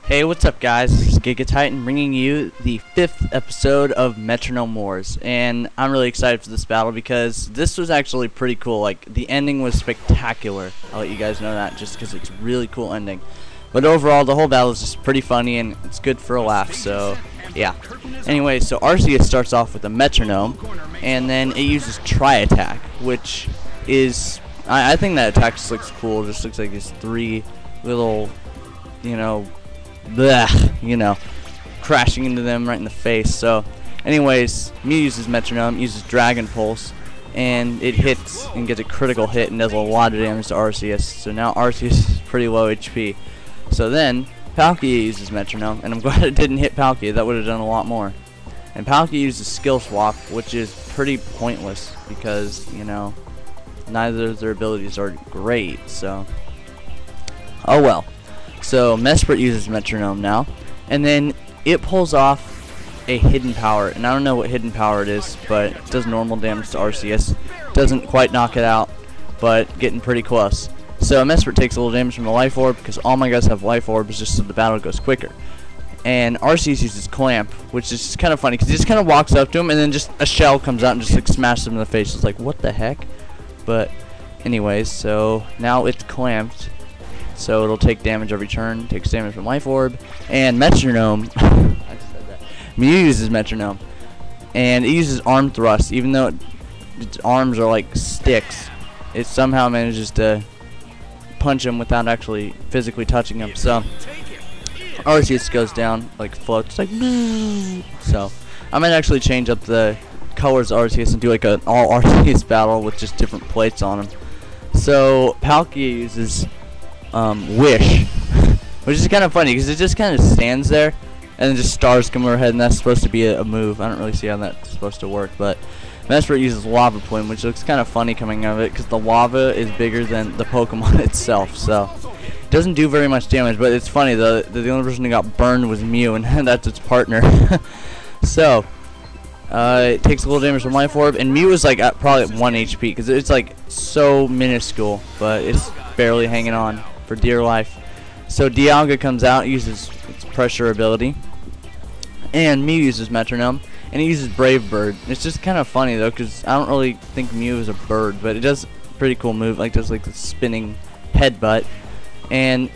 Hey, what's up guys? This is Gigatitan bringing you the 5th episode of Metronome Wars, and I'm really excited for this battle because this was actually pretty cool. Like, the ending was spectacular. I'll let you guys know that just because it's a really cool ending. But overall, the whole battle is just pretty funny and it's good for a laugh, so yeah. Anyway, so Arceus starts off with a Metronome, and then it uses Tri-Attack, which is, I think that attack just looks cool. It just looks like these three little, crashing into them right in the face. So anyways, Mew uses Metronome, uses Dragon Pulse, and it hits and gets a critical hit and does a lot of damage to Arceus. So now Arceus is pretty low HP. So then Palkia uses Metronome, and I'm glad it didn't hit Palkia. That would have done a lot more. And Palkia uses Skill Swap, which is pretty pointless because, neither of their abilities are great. So oh well. So Mesprit uses Metronome now, and then it pulls off a hidden power, and I don't know what hidden power it is, but it does normal damage to Arceus. Doesn't quite knock it out, but getting pretty close. So Mesprit takes a little damage from the Life Orb because all my guys have Life Orbs just so the battle goes quicker. And Arceus uses Clamp, which is just kind of funny because he just kind of walks up to him and then just a shell comes out and just like smashes him in the face. It's like, what the heck? But anyways, so now it's clamped. So it'll take damage every turn, takes damage from Life Orb, and Metronome, I just said that, Mew uses Metronome, and it uses Arm Thrust. Even though its arms are like sticks, it somehow manages to punch him without actually physically touching him. So Arceus goes down, like floats, like so. I might actually change up the colors of Arceus and do like an all Arceus battle with just different plates on him. So Palkia uses Wish, which is kind of funny because it just kind of stands there and then just stars come overhead, and that's supposed to be a move. I don't really see how that's supposed to work, but Mesprit uses Lava Plume, which looks kind of funny coming out of it because the lava is bigger than the Pokemon itself, so it doesn't do very much damage. But it's funny, the only person who got burned was Mew, and that's its partner. So it takes a little damage from Life Orb, and Mew is like at probably at 1 HP because it's like so minuscule, but it's barely hanging on for dear life. So Dialga comes out, uses its pressure ability, and Mew uses Metronome, and he uses Brave Bird. It's just kind of funny though because I don't really think Mew is a bird, but it does a pretty cool move, like does like the spinning headbutt, and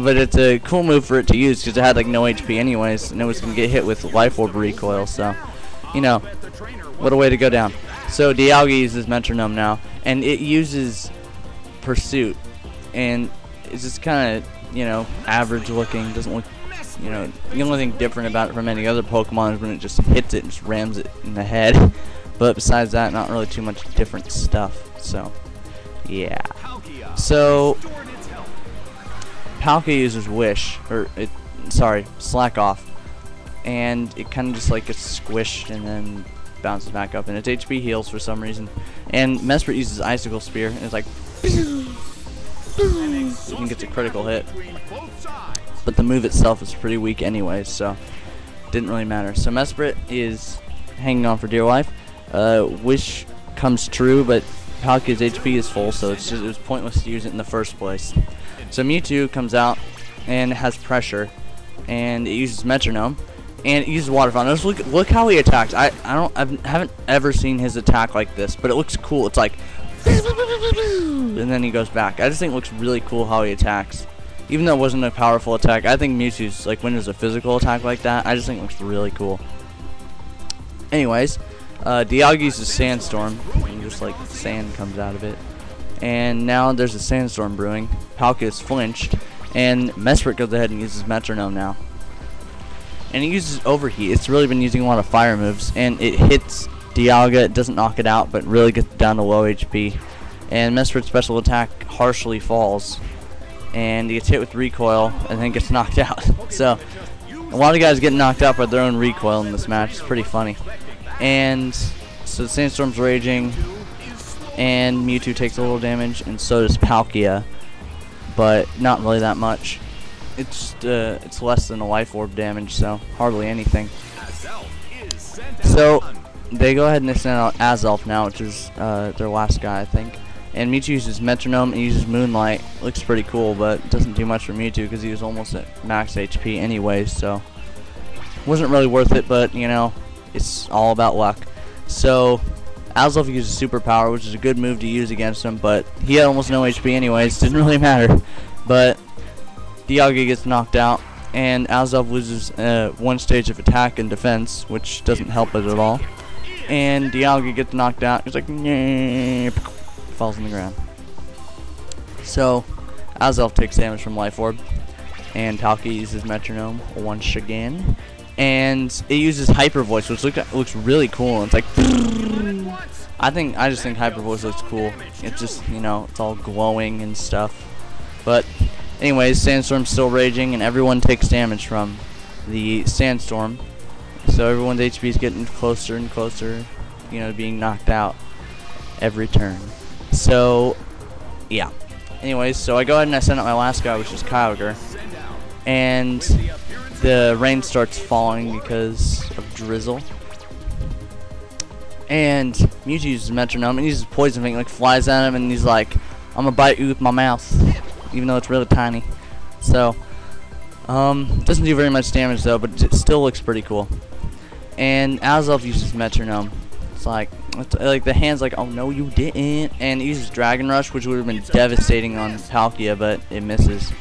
but it's a cool move for it to use because it had like no HP anyways, and it was gonna get hit with Life Orb recoil. So what a way to go down. So Dialga uses Metronome now, and it uses Pursuit, and it's just kind of, average looking. Doesn't look, the only thing different about it from any other Pokemon is when it just hits it and just rams it in the head. But besides that, not really too much different stuff. So, yeah. So, Palkia uses Wish, Slack Off. And it kind of just like gets squished and then bounces back up. And its HP heals for some reason. And Mesprit uses Icicle Spear, and it's like and gets a critical hit, but the move itself is pretty weak anyways, so didn't really matter. So Mesprit is hanging on for dear life. Wish comes true, but Palkia's HP is full, so it was pointless to use it in the first place. So Mewtwo comes out and has pressure, and it uses Metronome, and it uses Water Fountain. Just look how he attacks. I haven't ever seen his attack like this, but it looks cool. It's like and then he goes back. I just think it looks really cool how he attacks. Even though it wasn't a powerful attack, I think Mewtwo's, like, when there's a physical attack like that, I just think it looks really cool. Anyways, Dialga uses Sandstorm, and just like sand comes out of it. And now there's a Sandstorm brewing. Palkia is flinched, and Mesprit goes ahead and uses Metronome now. And he uses Overheat. It's really been using a lot of fire moves, and it hits Dialga. It doesn't knock it out, but really gets down to low HP. And Mesprit's special attack harshly falls, and he gets hit with recoil and then gets knocked out. So a lot of guys get knocked out by their own recoil in this match. It's pretty funny. And so the Sandstorm's raging, and Mewtwo takes a little damage, and so does Palkia, but not really that much. It's less than a Life Orb damage, so hardly anything. So they go ahead and they send out Azelf now, which is their last guy, I think. And Mewtwo uses Metronome and uses Moonlight. Looks pretty cool, but doesn't do much for Mewtwo because he was almost at max HP anyways, so wasn't really worth it, but you know, it's all about luck. So Azelf uses Superpower, which is a good move to use against him, but he had almost no HP anyways, didn't really matter. But Dialga gets knocked out, and Azelf loses one stage of attack and defense, which doesn't help it at all. And Dialga gets knocked out. He's like, "Nyeh," falls on the ground. So Azelf takes damage from Life Orb, and Palkia uses Metronome once again, and it uses Hyper Voice, which looks really cool. It's like, I just think Hyper Voice looks cool. It's just, you know, it's all glowing and stuff. But anyways, Sandstorm's still raging, and everyone takes damage from the Sandstorm. So everyone's HP is getting closer and closer, you know, to being knocked out every turn. So, yeah. Anyways, so I go ahead and I send out my last guy, which is Kyogre. And the rain starts falling because of drizzle. And Mewtwo uses Metronome and uses Poison Fang, like flies at him, and he's like, "I'm gonna bite you with my mouth," even though it's really tiny. So, doesn't do very much damage though, but it still looks pretty cool. And Azelf uses Metronome. It's like the hand's like, "Oh no, you didn't." And it uses Dragon Rush, which would have been devastating on Palkia, but it misses.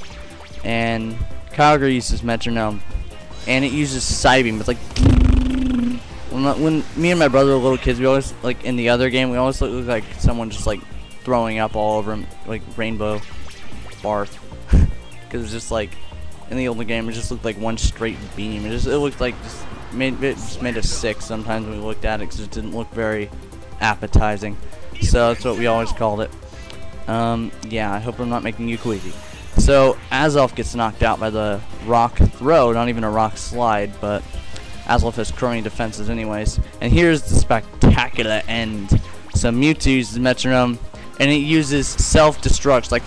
And Kyogre uses Metronome, and it uses Psybeam. It's like, when me and my brother were little kids, we always, like in the other game, we always look like someone just like throwing up all over him, like Rainbow Barth, because it's just like in the older game, it just looked like one straight beam. It looked like it just made us sick sometimes when we looked at it, because it didn't look very appetizing. So that's what we always called it. Yeah, I hope I'm not making you queasy. So Azelf gets knocked out by the rock throw, not even a rock slide, but Azelf has crony defenses anyways. And here's the spectacular end. So Mewtwo uses Metronome, and it uses self-destruct, like,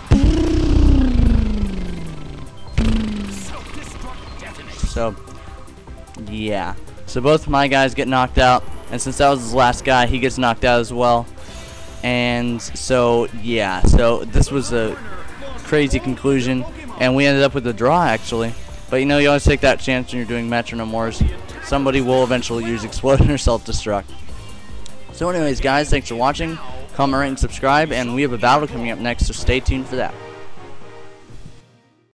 so yeah. So both my guys get knocked out, and since that was his last guy, he gets knocked out as well. And so yeah, so this was a crazy conclusion, and we ended up with a draw actually. But you know, you always take that chance when you're doing Metronome Wars. Somebody will eventually use Explosion or Self-Destruct. So anyways guys, thanks for watching. Comment, rate, and subscribe, and we have a battle coming up next, so stay tuned for that.